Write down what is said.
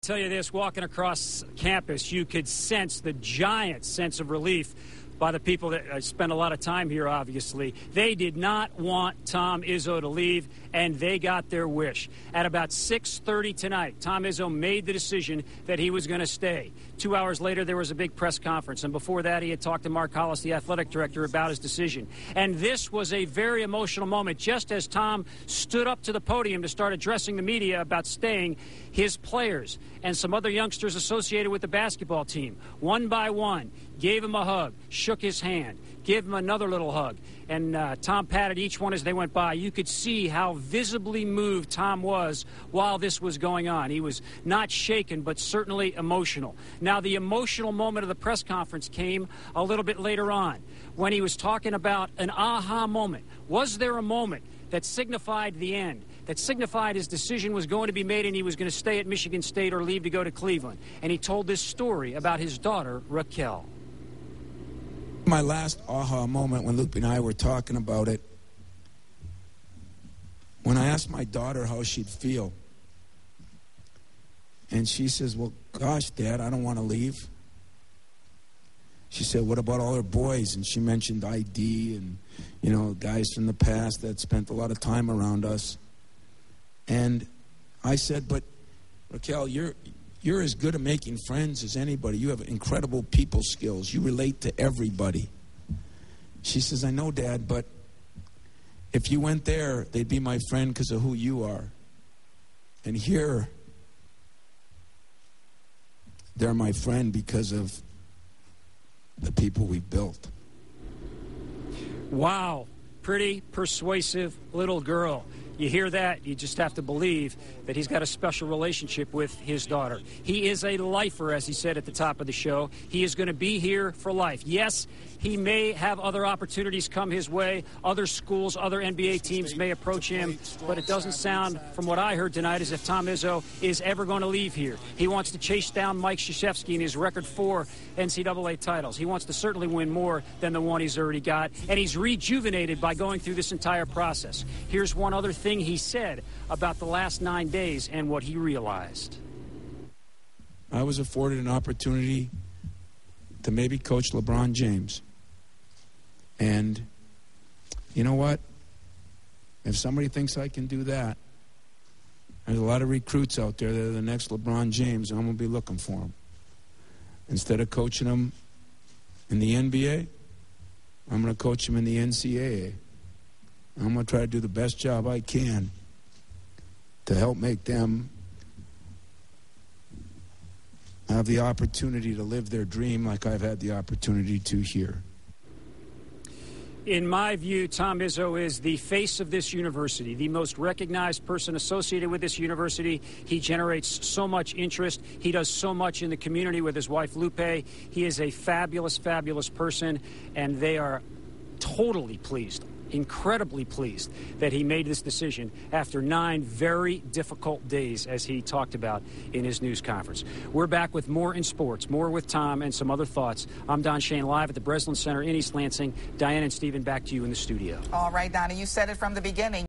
tell you this, walking across campus, you could sense the giant sense of relief by the people that spend a lot of time here, obviously. They did not want Tom Izzo to leave, and they got their wish. At about 6:30 tonight, Tom Izzo made the decision that he was going to stay. 2 hours later, there was a big press conference, and before that, he had talked to Mark Hollis, the athletic director, about his decision. And this was a very emotional moment. Just as Tom stood up to the podium to start addressing the media about staying, his players and some other youngsters associated with the basketball team, one by one, gave him a hug, shook his hand, gave him another little hug. And Tom patted each one as they went by. You could see how visibly moved Tom was while this was going on. He was not shaken, but certainly emotional. Now, the emotional moment of the press conference came a little bit later on when he was talking about an aha moment. Was there a moment that signified the end, that signified his decision was going to be made and he was going to stay at Michigan State or leave to go to Cleveland? And he told this story about his daughter, Raquel. My last aha moment when Lupe and I were talking about it, when I asked my daughter how she'd feel, and she says, well, gosh, Dad, I don't want to leave. She said, what about all her boys? And she mentioned ID and, you know, guys from the past that spent a lot of time around us. And I said, but Raquel, you're as good at making friends as anybody. You have incredible people skills. You relate to everybody. She says, I know, Dad, but if you went there, they'd be my friend because of who you are. And here, they're my friend because of the people we've built. Wow. Pretty persuasive little girl. You hear that, you just have to believe that he's got a special relationship with his daughter. He is a lifer, as he said at the top of the show. He is going to be here for life. Yes, he may have other opportunities come his way. Other schools, other NBA teams may approach him, but it doesn't sound, from what I heard tonight, as if Tom Izzo is ever going to leave here. He wants to chase down Mike Krzyzewski in his record 4 NCAA titles. He wants to certainly win more than the one he's already got, and he's rejuvenated by going through this entire process. Here's one other thing he said about the last 9 days and what he realized. I was afforded an opportunity to maybe coach LeBron James. And you know what? If somebody thinks I can do that, there's a lot of recruits out there that are the next LeBron James, and I'm going to be looking for them. Instead of coaching them in the NBA, I'm going to coach them in the NCAA. I'm going to try to do the best job I can to help make them have the opportunity to live their dream like I've had the opportunity to here. In my view, Tom Izzo is the face of this university, the most recognized person associated with this university. He generates so much interest. He does so much in the community with his wife, Lupe. He is a fabulous, fabulous person, and they are totally pleased, incredibly pleased that he made this decision after 9 very difficult days, as he talked about in his news conference. We're back with more in sports, more with Tom and some other thoughts. I'm Don Shane, live at the Breslin Center in East Lansing. Diane and Stephen, back to you in the studio. All right, Donna, you said it from the beginning.